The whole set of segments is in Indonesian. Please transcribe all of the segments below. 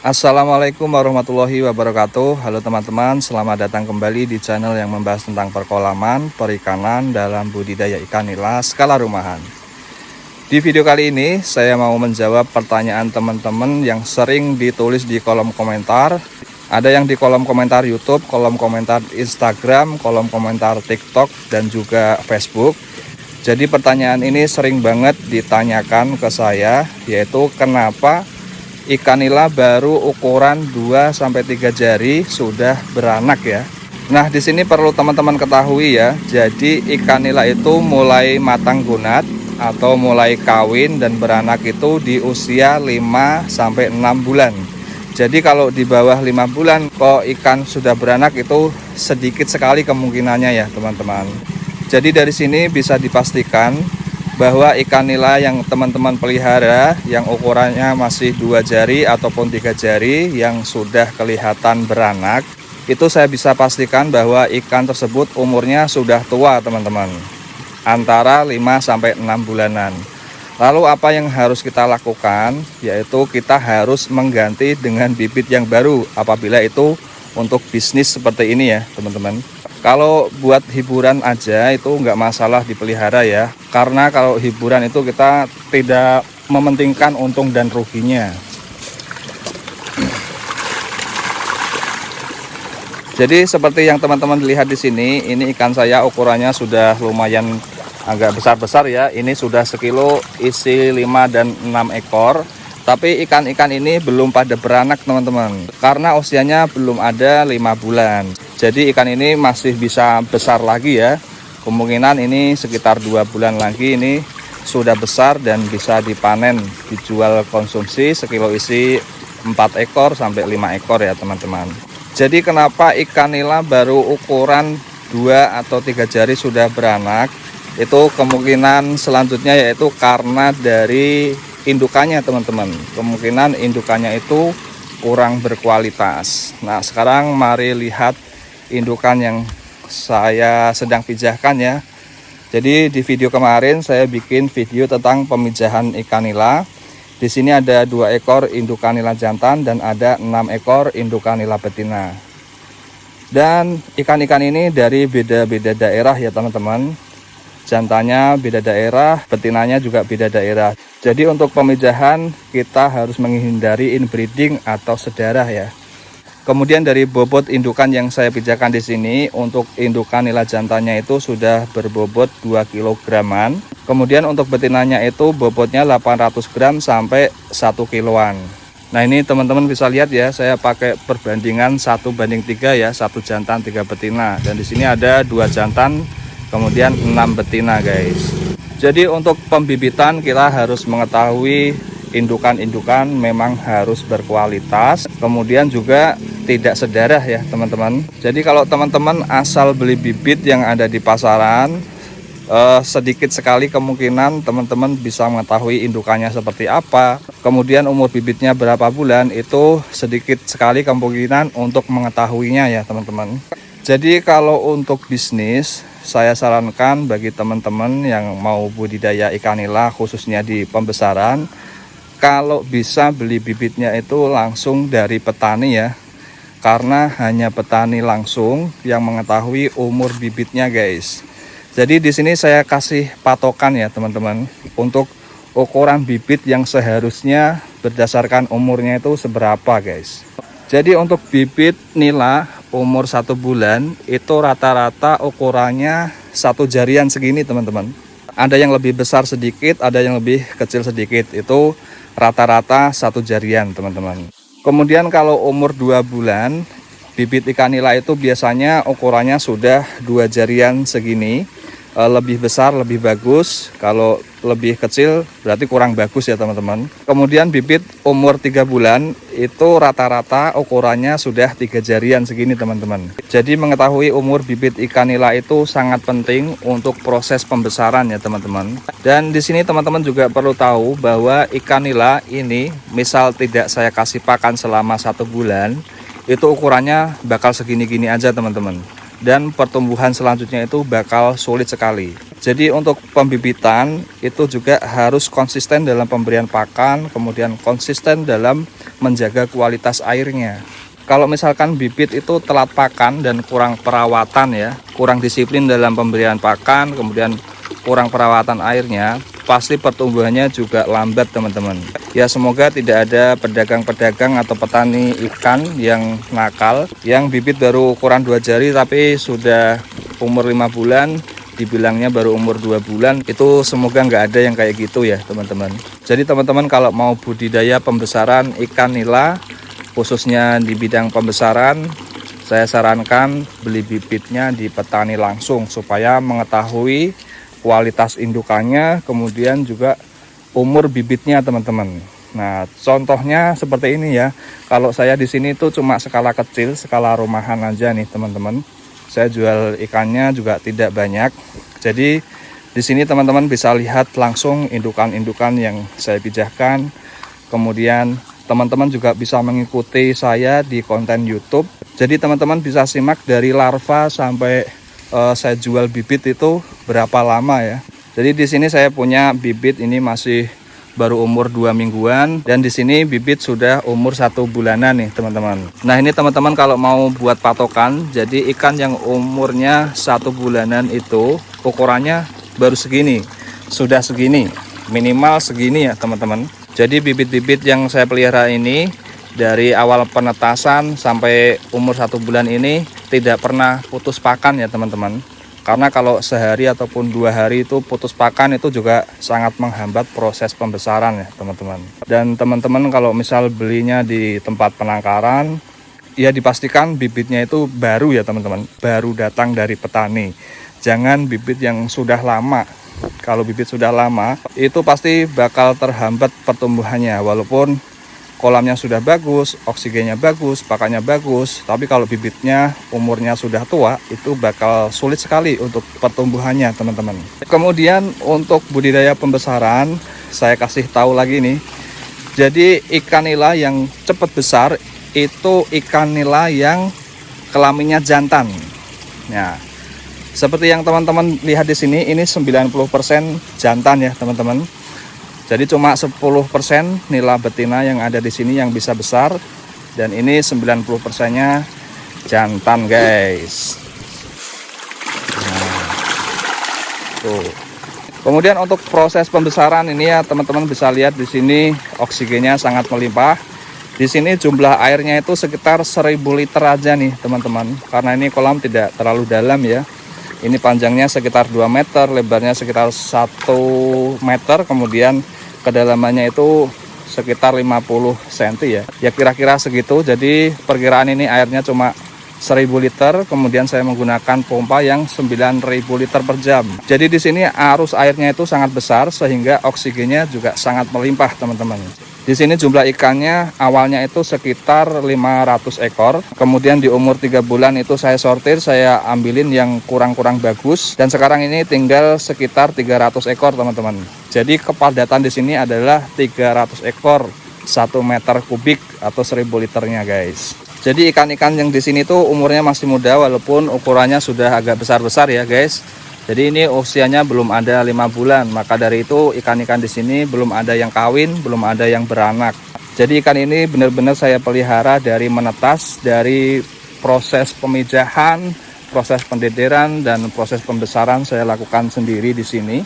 Assalamualaikum warahmatullahi wabarakatuh. Halo teman-teman, selamat datang kembali di channel yang membahas tentang perkolaman, perikanan dalam budidaya ikan nila skala rumahan. Di video kali ini saya mau menjawab pertanyaan teman-teman yang sering ditulis di kolom komentar. Ada yang di kolom komentar YouTube, kolom komentar Instagram, kolom komentar TikTok, dan juga Facebook. Jadi pertanyaan ini sering banget ditanyakan ke saya, yaitu kenapa ikan nila baru ukuran 2-3 jari sudah beranak ya. Nah, di sini perlu teman-teman ketahui ya. Jadi ikan nila itu mulai matang gunat atau mulai kawin dan beranak itu di usia 5-6 bulan. Jadi kalau di bawah 5 bulan kok ikan sudah beranak itu sedikit sekali kemungkinannya ya, teman-teman. Jadi dari sini bisa dipastikan bahwa ikan nila yang teman-teman pelihara yang ukurannya masih 2 jari ataupun 3 jari yang sudah kelihatan beranak, itu saya bisa pastikan bahwa ikan tersebut umurnya sudah tua, teman-teman, antara 5-6 bulanan. Lalu apa yang harus kita lakukan? Yaitu kita harus mengganti dengan bibit yang baru apabila itu untuk bisnis seperti ini ya, teman-teman. Kalau buat hiburan aja itu nggak masalah dipelihara ya, karena kalau hiburan itu kita tidak mementingkan untung dan ruginya. Jadi seperti yang teman-teman lihat di sini, ini ikan saya ukurannya sudah lumayan agak besar-besar ya. Ini sudah sekilo isi 5 dan 6 ekor. Tapi ikan-ikan ini belum pada beranak, teman-teman, karena usianya belum ada 5 bulan. Jadi ikan ini masih bisa besar lagi ya. Kemungkinan ini sekitar 2 bulan lagi ini sudah besar dan bisa dipanen, dijual konsumsi sekilo isi 4 ekor sampai 5 ekor ya, teman-teman. Jadi kenapa ikan nila baru ukuran 2 atau 3 jari sudah beranak? Itu kemungkinan selanjutnya yaitu karena dari indukannya, teman-teman. Kemungkinan indukannya itu kurang berkualitas. Nah, sekarang mari lihat indukan yang saya sedang pijahkan ya. Jadi di video kemarin saya bikin video tentang pemijahan ikan nila. Di sini ada 2 ekor indukan nila jantan dan ada 6 ekor indukan nila betina. Dan ikan-ikan ini dari beda-beda daerah ya, teman-teman. Jantannya beda daerah, betinanya juga beda daerah. Jadi untuk pemijahan kita harus menghindari inbreeding atau sedarah ya. Kemudian dari bobot indukan yang saya pijahkan di sini, untuk indukan nila jantannya itu sudah berbobot 2 kilograman. Kemudian untuk betinanya itu bobotnya 800 gram sampai 1 kiloan. Nah, ini teman-teman bisa lihat ya, saya pakai perbandingan 1:3 ya, 1 jantan 3 betina. Dan di sini ada 2 jantan kemudian 6 betina, guys. Jadi untuk pembibitan kita harus mengetahui indukan-indukan memang harus berkualitas, kemudian juga tidak sedarah ya, teman-teman. Jadi kalau teman-teman asal beli bibit yang ada di pasaran, sedikit sekali kemungkinan teman-teman bisa mengetahui indukannya seperti apa, kemudian umur bibitnya berapa bulan, itu sedikit sekali kemungkinan untuk mengetahuinya ya, teman-teman. Jadi kalau untuk bisnis, saya sarankan bagi teman-teman yang mau budidaya ikan nila khususnya di pembesaran, kalau bisa beli bibitnya itu langsung dari petani ya, karena hanya petani langsung yang mengetahui umur bibitnya, guys. Jadi di sini saya kasih patokan ya, teman-teman, untuk ukuran bibit yang seharusnya berdasarkan umurnya itu seberapa, guys. Jadi untuk bibit nila umur 1 bulan itu rata-rata ukurannya 1 jarian segini, teman-teman. Ada yang lebih besar sedikit, ada yang lebih kecil sedikit. Itu rata-rata 1 jarian, teman-teman. Kemudian kalau umur 2 bulan, bibit ikan nila itu biasanya ukurannya sudah 2 jarian segini. Lebih besar lebih bagus, kalau lebih kecil berarti kurang bagus ya, teman-teman. Kemudian bibit umur 3 bulan itu rata-rata ukurannya sudah 3 jarian segini, teman-teman. Jadi mengetahui umur bibit ikan nila itu sangat penting untuk proses pembesaran ya, teman-teman. Dan di sini teman-teman juga perlu tahu bahwa ikan nila ini misal tidak saya kasih pakan selama 1 bulan, itu ukurannya bakal segini-gini aja, teman-teman. Dan pertumbuhan selanjutnya itu bakal sulit sekali. Jadi untuk pembibitan itu juga harus konsisten dalam pemberian pakan, kemudian konsisten dalam menjaga kualitas airnya. Kalau misalkan bibit itu telat pakan dan kurang perawatan ya, kurang disiplin dalam pemberian pakan, kemudian kurang perawatan airnya, pasti pertumbuhannya juga lambat teman-teman. Ya semoga tidak ada pedagang-pedagang atau petani ikan yang nakal, yang bibit baru ukuran 2 jari tapi sudah umur 5 bulan, dibilangnya baru umur 2 bulan. Itu semoga nggak ada yang kayak gitu ya teman-teman. Jadi teman-teman kalau mau budidaya pembesaran ikan nila, khususnya di bidang pembesaran, saya sarankan beli bibitnya di petani langsung supaya mengetahui kualitas indukannya, kemudian juga umur bibitnya teman-teman. Nah, contohnya seperti ini ya. Kalau saya di sini tuh cuma skala kecil, skala rumahan aja nih teman-teman. Saya jual ikannya juga tidak banyak. Jadi di sini teman-teman bisa lihat langsung indukan-indukan yang saya pijahkan. Kemudian teman-teman juga bisa mengikuti saya di konten YouTube. Jadi teman-teman bisa simak dari larva sampai saya jual bibit itu berapa lama ya. Jadi di sini saya punya bibit ini masih baru umur 2 mingguan, dan di sini bibit sudah umur 1 bulanan nih teman-teman. Nah ini teman-teman kalau mau buat patokan, jadi ikan yang umurnya 1 bulanan itu ukurannya baru segini, sudah segini, minimal segini ya teman-teman. Jadi bibit-bibit yang saya pelihara ini dari awal penetasan sampai umur 1 bulan ini tidak pernah putus pakan ya teman-teman. Karena kalau sehari ataupun 2 hari itu putus pakan itu juga sangat menghambat proses pembesaran ya teman-teman. Dan teman-teman kalau misal belinya di tempat penangkaran, ya dipastikan bibitnya itu baru ya teman-teman, baru datang dari petani. Jangan bibit yang sudah lama. Kalau bibit sudah lama itu pasti bakal terhambat pertumbuhannya, walaupun kolamnya sudah bagus, oksigennya bagus, pakannya bagus, tapi kalau bibitnya umurnya sudah tua, itu bakal sulit sekali untuk pertumbuhannya teman-teman. Kemudian untuk budidaya pembesaran, saya kasih tahu lagi nih. Jadi ikan nila yang cepat besar itu ikan nila yang kelaminnya jantan. Nah, seperti yang teman-teman lihat di sini, ini 90% jantan ya teman-teman. Jadi cuma 10% nila betina yang ada di sini yang bisa besar, dan ini 90%-nya jantan guys. Nah, tuh. Kemudian untuk proses pembesaran ini ya teman-teman bisa lihat di sini oksigennya sangat melimpah. Di sini jumlah airnya itu sekitar 1000 liter aja nih teman-teman, karena ini kolam tidak terlalu dalam ya. Ini panjangnya sekitar 2 meter, lebarnya sekitar 1 meter, kemudian kedalamannya itu sekitar 50 cm ya. Ya kira-kira segitu. Jadi perkiraan ini airnya cuma 1000 liter, kemudian saya menggunakan pompa yang 9000 liter per jam. Jadi di sini arus airnya itu sangat besar sehingga oksigennya juga sangat melimpah teman-teman. Di sini jumlah ikannya awalnya itu sekitar 500 ekor. Kemudian di umur 3 bulan itu saya sortir, saya ambilin yang kurang-kurang bagus. Dan sekarang ini tinggal sekitar 300 ekor teman-teman. Jadi kepadatan di sini adalah 300 ekor 1 meter kubik atau 1000 liternya guys. Jadi ikan-ikan yang di sini tuh umurnya masih muda walaupun ukurannya sudah agak besar-besar ya guys. Jadi ini usianya belum ada 5 bulan, maka dari itu ikan-ikan di sini belum ada yang kawin, belum ada yang beranak. Jadi ikan ini benar-benar saya pelihara dari menetas, dari proses pemijahan, proses pendederan, dan proses pembesaran saya lakukan sendiri di sini.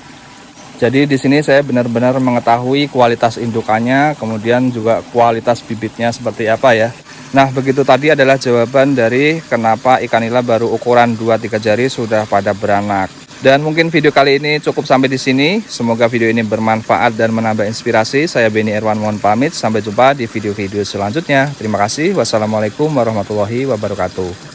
Jadi di sini saya benar-benar mengetahui kualitas indukannya, kemudian juga kualitas bibitnya seperti apa ya. Nah begitu tadi adalah jawaban dari kenapa ikan nila baru ukuran 2-3 jari sudah pada beranak. Dan mungkin video kali ini cukup sampai di sini. Semoga video ini bermanfaat dan menambah inspirasi. Saya Benny Irwan mohon pamit. Sampai jumpa di video-video selanjutnya. Terima kasih. Wassalamualaikum warahmatullahi wabarakatuh.